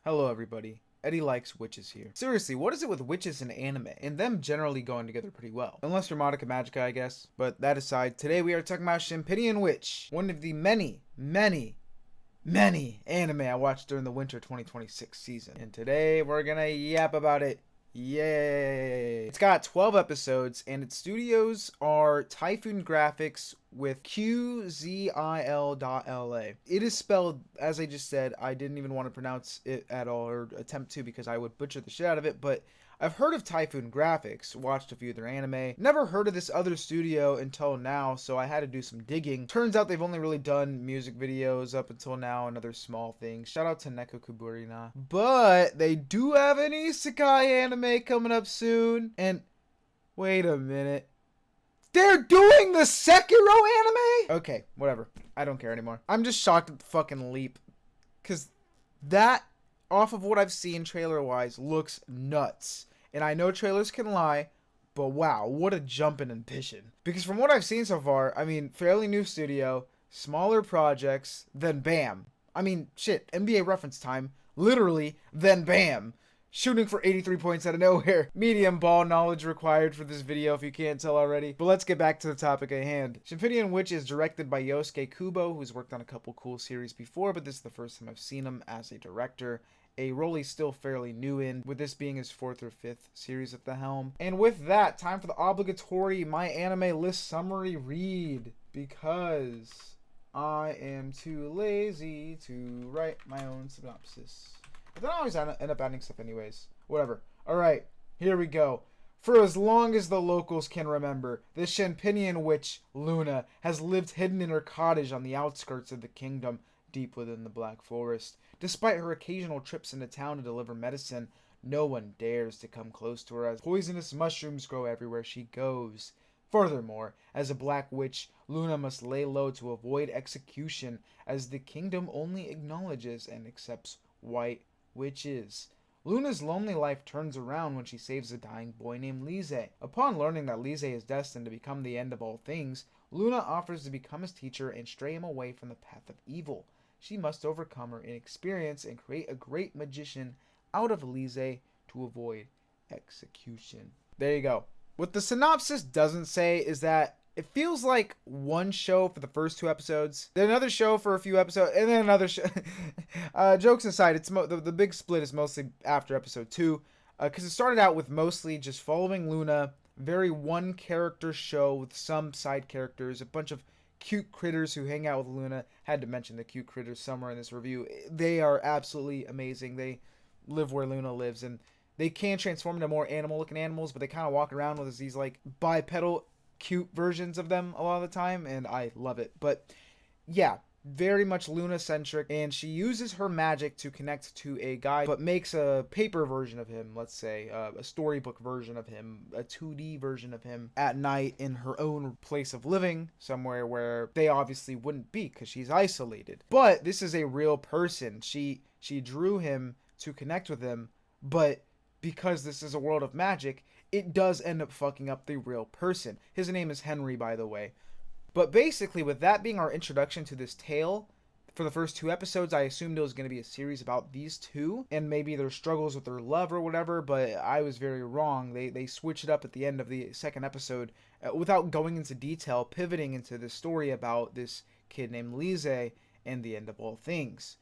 Hello everybody, Eddie likes witches here. Seriously, what is it with witches and anime, and them generally going together pretty well? Unless you're Monica Magica, I guess. But that aside, today we are talking about Champignon Witch, one of the many anime I watched during the winter 2026 season. And today we're gonna yap about it. Yay! It's got 12 episodes, and its studios are Typhoon Graphics with QZIL.LA. It is spelled, as I just said, I didn't even want to pronounce it at all, or attempt to, because I would butcher the shit out of it, but I've heard of Typhoon Graphics, watched a few of their anime, never heard of this other studio until now, so I had to do some digging. Turns out they've only really done music videos up until now and other small things. Shout out to Neko Kuburina. But they do have an isekai anime coming up soon, and wait a minute. They're doing the Sekiro anime? Okay, whatever. I don't care anymore. I'm just shocked at the fucking leap, because that, off of what I've seen trailer-wise, looks nuts. And I know trailers can lie, but wow, what a jump in ambition. Because from what I've seen so far, I mean, fairly new studio, smaller projects, then bam. I mean, shit, NBA reference time, literally, then bam. Shooting for 83 points out of nowhere. Medium ball knowledge required for this video if you can't tell already. But let's get back to the topic at hand. Champignon Witch is directed by Yosuke Kubo, who's worked on a couple cool series before, but this is the first time I've seen him as a director. A role he's still fairly new in, with this being his 4th or 5th series at the helm. And with that, time for the obligatory My Anime List Summary read, because I am too lazy to write my own synopsis. But then I always end up adding stuff anyways. Whatever. Alright, here we go. For as long as the locals can remember, the Champignon Witch, Luna, has lived hidden in her cottage on the outskirts of the kingdom, deep within the Black Forest. Despite her occasional trips into town to deliver medicine, no one dares to come close to her, as poisonous mushrooms grow everywhere she goes. Furthermore, as a black witch, Luna must lay low to avoid execution, as the kingdom only acknowledges and accepts white witches. Luna's lonely life turns around when she saves a dying boy named Lise. Upon learning that Lise is destined to become the end of all things, Luna offers to become his teacher and stray him away from the path of evil. She must overcome her inexperience and create a great magician out of Lise to avoid execution. There you go. What the synopsis doesn't say is that it feels like one show for the first 2 episodes, then another show for a few episodes, and then another show. Jokes aside, it's the big split is mostly after episode 2, because it started out with mostly just following Luna, very one character show with some side characters, a bunch of cute critters who hang out with Luna. Had to mention the cute critters somewhere in this review. They are absolutely amazing. They live where Luna lives, and they can transform into more animal-looking animals, but they kind of walk around with these like bipedal cute versions of them a lot of the time, and I love it. But yeah, very much Luna-centric, and she uses her magic to connect to a guy, but makes a paper version of him, let's say, a storybook version of him, a 2D version of him at night in her own place of living, somewhere where they obviously wouldn't be, because she's isolated. But this is a real person. She drew him to connect with him, but because this is a world of magic, it does end up fucking up the real person. His name is Henry, by the way. But basically, with that being our introduction to this tale, for the first 2 episodes, I assumed it was going to be a series about these two, and maybe their struggles with their love or whatever, but I was very wrong. They switched it up at the end of the 2nd episode, without going into detail, pivoting into the story about this kid named Lise and the end of all things.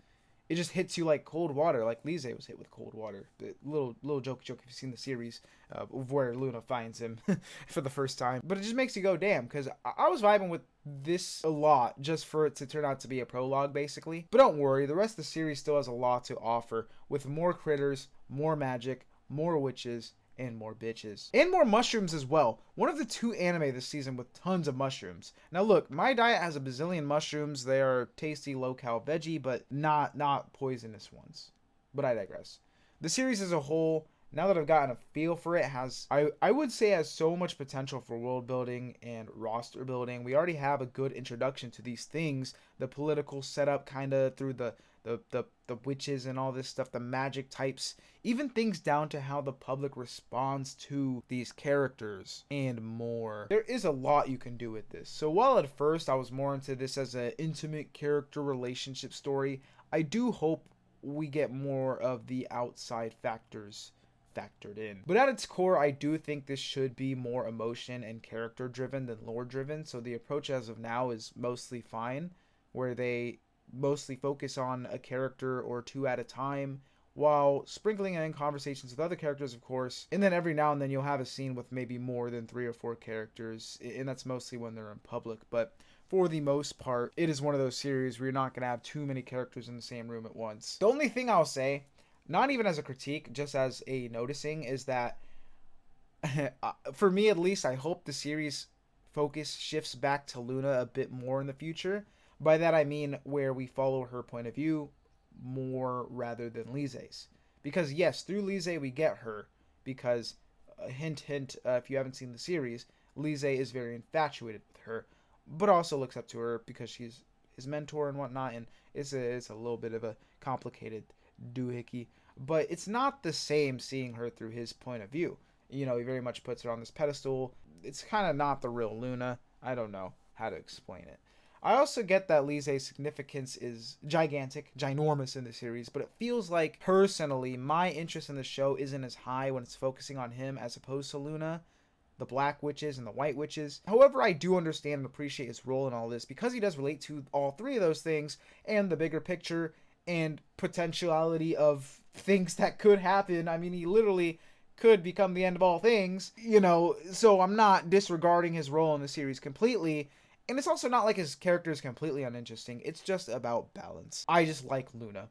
It just hits you like cold water, like Lise was hit with cold water. Little joke if you've seen the series of where Luna finds him for the first time. But it just makes you go, damn, because I was vibing with this a lot just for it to turn out to be a prologue, basically. But don't worry, the rest of the series still has a lot to offer, with more critters, more magic, more witches, and more bitches. And more mushrooms as well. One of the 2 anime this season with tons of mushrooms. Now look, my diet has a bazillion mushrooms. They are tasty, low-cal veggie, but not poisonous ones. But I digress. The series as a whole, now that I've gotten a feel for it, has, I would say, has so much potential for world building and roster building. We already have a good introduction to these things. The political setup kind of through the witches and all this stuff, the magic types, even things down to how the public responds to these characters and more. There is a lot you can do with this. So while at first I was more into this as an intimate character relationship story, I do hope we get more of the outside factors factored in. But at its core, I do think this should be more emotion and character driven than lore driven. So the approach as of now is mostly fine, where they mostly focus on a character or two at a time, while sprinkling in conversations with other characters, of course. And then every now and then you'll have a scene with maybe more than 3 or 4 characters, and that's mostly when they're in public. But for the most part, it is one of those series where you're not going to have too many characters in the same room at once. The only thing I'll say, not even as a critique, just as a noticing, is that for me at least, I hope the series focus shifts back to Luna a bit more in the future. By that I mean where we follow her point of view more rather than Lise's. Because yes, through Lise we get her, because hint hint, if you haven't seen the series, Lise is very infatuated with her, but also looks up to her because she's his mentor and whatnot, and it's a little bit of a complicated doohickey, but it's not the same seeing her through his point of view. You know, he very much puts her on this pedestal. It's kind of not the real Luna. I don't know how to explain it. I also get that Lise's significance is gigantic, ginormous in the series, but it feels like, personally, my interest in the show isn't as high when it's focusing on him as opposed to Luna, the Black Witches, and the White Witches. However, I do understand and appreciate his role in all this, because he does relate to all 3 of those things, and the bigger picture, and potentiality of things that could happen. I mean, he literally could become the end of all things, you know, so I'm not disregarding his role in the series completely. And it's also not like his character is completely uninteresting. It's just about balance. I just like Luna.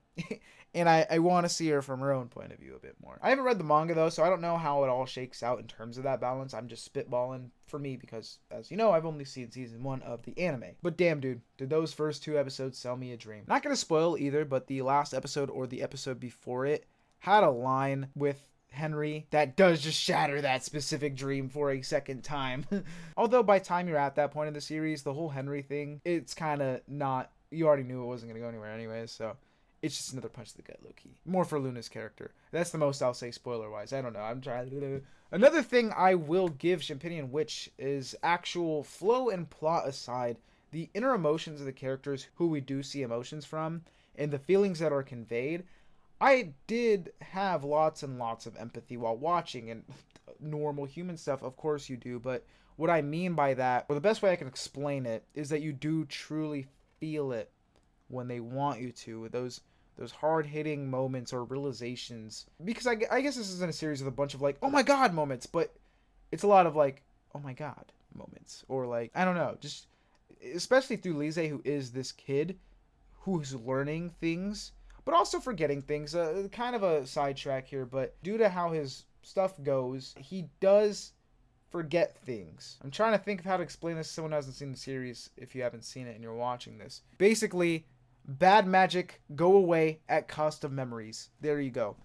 And I want to see her from her own point of view a bit more. I haven't read the manga though, so I don't know how it all shakes out in terms of that balance. I'm just spitballing for me because, as you know, I've only seen season 1 of the anime. But damn, dude, did those first 2 episodes sell me a dream. Not gonna spoil either, but the last episode or the episode before it had a line with Henry that does just shatter that specific dream for a second time. Although by the time you're at that point in the series, the whole Henry thing, it's kind of not, you already knew it wasn't going to go anywhere anyways, so it's just another punch to the gut, low-key. More for Luna's character. That's the most I'll say spoiler-wise. I don't know. I'm trying to... Another thing I will give Champignon Witch is actual flow and plot aside, the inner emotions of the characters who we do see emotions from, and the feelings that are conveyed. I did have lots and lots of empathy while watching, and normal human stuff, of course you do, but what I mean by that, or the best way I can explain it, is that you do truly feel it when they want you to, with those hard-hitting moments or realizations. Because I guess this isn't a series with a bunch of like, oh my god moments, but it's a lot of like, oh my god moments, or like, I don't know, just, especially through Lise, who is this kid who's learning things, but also forgetting things. Kind of a sidetrack here, but due to how his stuff goes, he does forget things. I'm trying to think of how to explain this to someone who hasn't seen the series, if you haven't seen it and you're watching this. Basically, bad magic go away at cost of memories. There you go.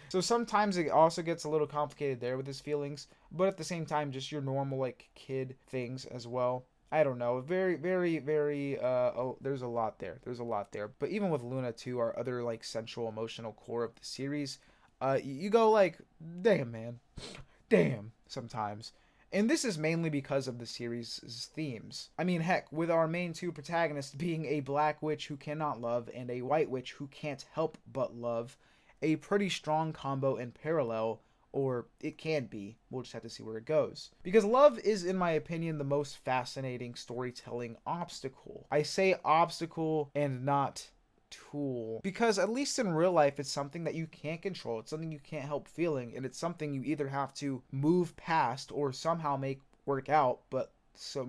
So sometimes it also gets a little complicated there with his feelings, but at the same time, just your normal, like, kid things as well. I don't know. Very, very, very, there's a lot there. There's a lot there. But even with Luna, too, our other, like, central emotional core of the series, you go, like, damn, man. Damn, sometimes. And this is mainly because of the series' themes. I mean, heck, with our main 2 protagonists being a Black Witch who cannot love and a White Witch who can't help but love, a pretty strong combo in parallel. Or it can be. We'll just have to see where it goes. Because love is, in my opinion, the most fascinating storytelling obstacle. I say obstacle and not tool. Because at least in real life, it's something that you can't control. It's something you can't help feeling. And it's something you either have to move past or somehow make work out. But so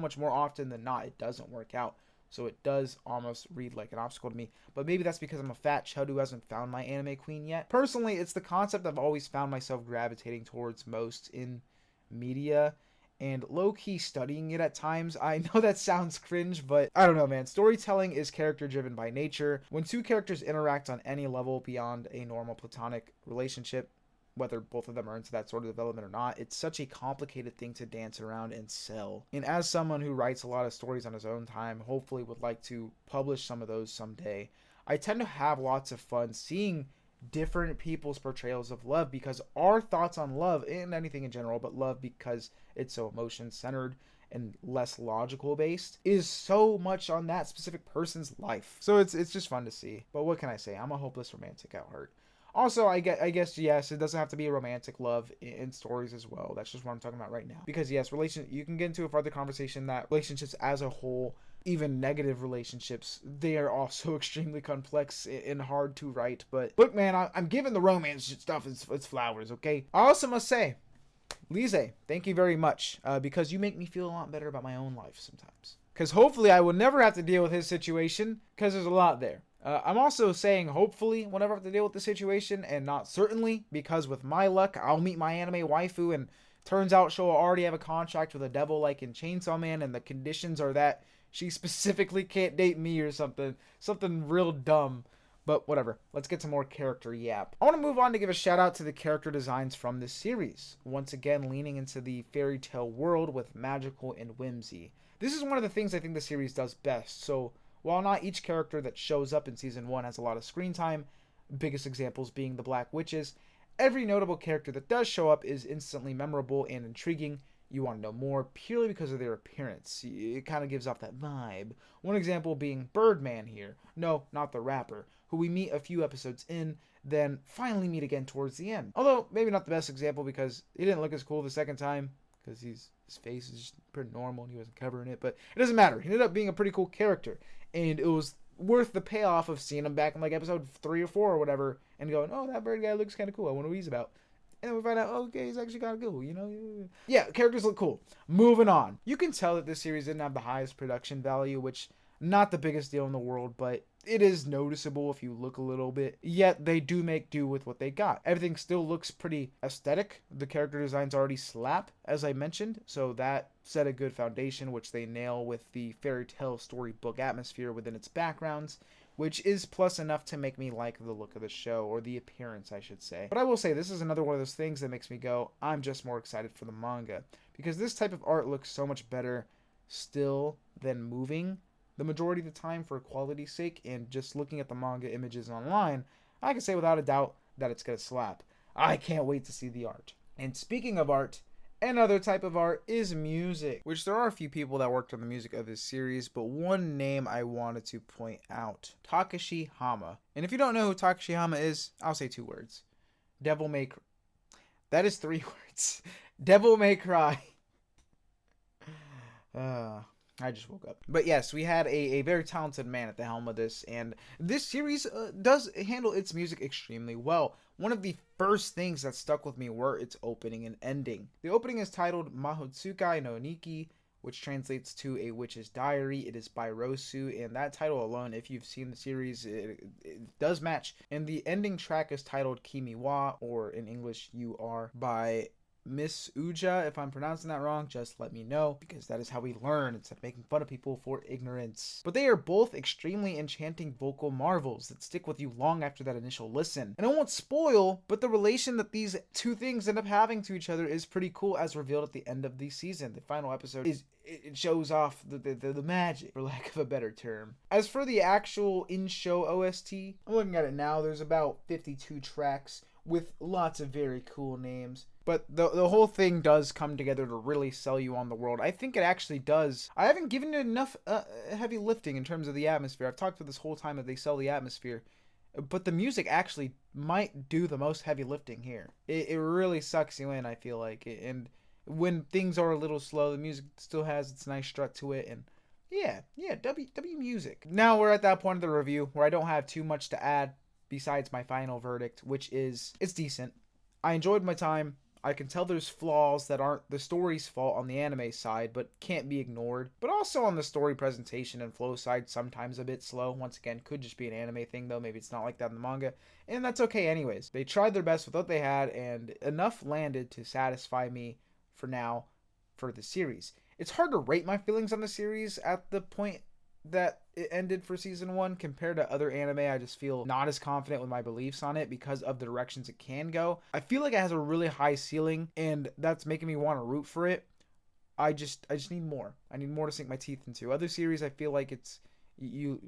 much more often than not, it doesn't work out. So it does almost read like an obstacle to me. But maybe that's because I'm a fat chud who hasn't found my anime queen yet. Personally, it's the concept I've always found myself gravitating towards most in media. And low-key studying it at times. I know that sounds cringe, but I don't know, man. Storytelling is character-driven by nature. When 2 characters interact on any level beyond a normal platonic relationship, whether both of them are into that sort of development or not, it's such a complicated thing to dance around and sell. And as someone who writes a lot of stories on his own time, hopefully would like to publish some of those someday, I tend to have lots of fun seeing different people's portrayals of love, because our thoughts on love, and anything in general, but love because it's so emotion-centered and less logical based is so much on that specific person's life. So it's just fun to see. But what can I say? I'm a hopeless romantic at heart. Also, I guess yes, it doesn't have to be a romantic love in stories as well. That's just what I'm talking about right now. Because yes, you can get into a further conversation that relationships as a whole, even negative relationships, they are also extremely complex and hard to write. But look, man, I'm giving the romance stuff its flowers, okay? I also must say, Lise, thank you very much, because you make me feel a lot better about my own life sometimes. Because hopefully I will never have to deal with his situation, because there's a lot there. I'm also saying hopefully whenever I have to deal with the situation, and not certainly, because with my luck, I'll meet my anime waifu, and turns out she'll already have a contract with a devil like in Chainsaw Man, and the conditions are that she specifically can't date me or something real dumb. But whatever, let's get to more character yap. I want to move on to give a shout out to the character designs from this series. Once again, leaning into the fairy tale world with magical and whimsy. This is one of the things I think the series does best. So while not each character that shows up in season 1 has a lot of screen time, biggest examples being the Black Witches, every notable character that does show up is instantly memorable and intriguing. You want to know more purely because of their appearance. It kind of gives off that vibe. One example being Birdman here. No, not the rapper, who we meet a few episodes in, then finally meet again towards the end. Although, maybe not the best example because he didn't look as cool the second time, because his face is just pretty normal and he wasn't covering it, but it doesn't matter. He ended up being a pretty cool character, and it was worth the payoff of seeing him back in like episode 3 or 4 or whatever, and going, oh, that bird guy looks kind of cool, I wonder what he's about. And then we find out, okay, he's actually kind of cool, you know? Yeah, characters look cool. Moving on. You can tell that this series didn't have the highest production value, which, not the biggest deal in the world, but it is noticeable if you look a little bit. Yet, they do make do with what they got. Everything still looks pretty aesthetic. The character designs already slap, as I mentioned, so that set a good foundation, which they nail with the fairy tale storybook atmosphere within its backgrounds, which is plus enough to make me like the look of the show, or the appearance, I should say. But I will say, this is another one of those things that makes me go, I'm just more excited for the manga, because this type of art looks so much better still than moving the majority of the time for quality's sake, and just looking at the manga images online, I can say without a doubt that it's gonna slap. I can't wait to see the art. And speaking of art, another type of art is music, which there are a few people that worked on the music of this series, but one name I wanted to point out, Takashi Hama. And if you don't know who Takashi Hama is, I'll say 2 words. Devil May Cry. That is 3 words. Devil May Cry. I just woke up. But yes, we had a very talented man at the helm of this, and this series does handle its music extremely well. One of the first things that stuck with me were its opening and ending. The opening is titled Mahotsukai no Niki, which translates to A Witch's Diary. It is by Rosu, and that title alone, if you've seen the series, it does match. And the ending track is titled Kimi wa, or in English, You Are, by Miss Uja. If I'm pronouncing that wrong, just let me know, because that is how we learn, instead of making fun of people for ignorance. But they are both extremely enchanting vocal marvels that stick with you long after that initial listen. And I won't spoil, but the relation that these two things end up having to each other is pretty cool, as revealed at the end of the season. The final episode it shows off the magic, for lack of a better term. As for the actual in-show OST, I'm looking at it now. There's about 52 tracks with lots of very cool names. But the whole thing does come together to really sell you on the world. I think it actually does. I haven't given it enough heavy lifting in terms of the atmosphere. I've talked for this whole time that they sell the atmosphere. But the music actually might do the most heavy lifting here. It really sucks you in, I feel like. And when things are a little slow, the music still has its nice strut to it. And yeah, W music. Now we're at that point of the review where I don't have too much to add besides my final verdict, which is, it's decent. I enjoyed my time. I can tell there's flaws that aren't the story's fault on the anime side, but can't be ignored. But also on the story presentation and flow side, sometimes a bit slow. Once again, could just be an anime thing though. Maybe it's not like that in the manga. And that's okay anyways. They tried their best with what they had, and enough landed to satisfy me for now for the series. It's hard to rate my feelings on the series at the point that it ended for season 1 compared to other anime. I just feel not as confident with my beliefs on it because of the directions it can go. I feel like it has a really high ceiling, and that's making me want to root for it. I just need more. I need more to sink my teeth into. Other series, I feel like it's you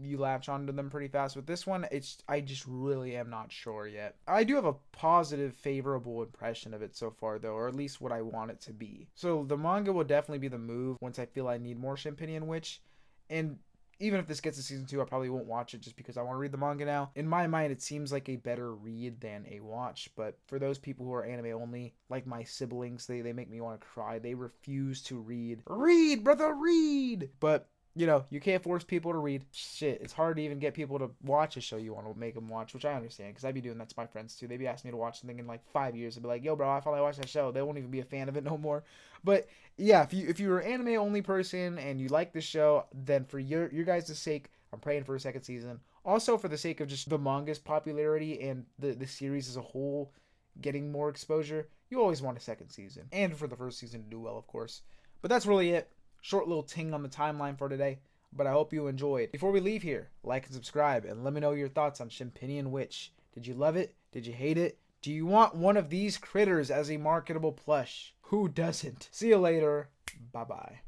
you latch onto them pretty fast. With this one, I just really am not sure yet. I do have a positive, favorable impression of it so far, though, or at least what I want it to be. So the manga will definitely be the move once I feel I need more Champignon Witch, and even if this gets to season 2, I probably won't watch it just because I want to read the manga now. In my mind, it seems like a better read than a watch, but for those people who are anime only, like my siblings, they make me want to cry. They refuse to read. Read, brother, read! But you know, you can't force people to read. Shit, it's hard to even get people to watch a show you want to make them watch, which I understand, because I'd be doing that to my friends too. They'd be asking me to watch something in like 5 years. I'd be like, yo, bro, I finally watched that show. They won't even be a fan of it no more. But yeah, if you're an anime only person and you like the show, then for your guys' sake, I'm praying for a second season. Also, for the sake of just the manga's popularity and the series as a whole getting more exposure, you always want a second season. And for the first season to do well, of course. But that's really it. Short little ting on the timeline for today, but I hope you enjoyed. Before we leave here, like and subscribe, and let me know your thoughts on Champignon Witch. Did you love it? Did you hate it? Do you want one of these critters as a marketable plush? Who doesn't? See you later. Bye-bye.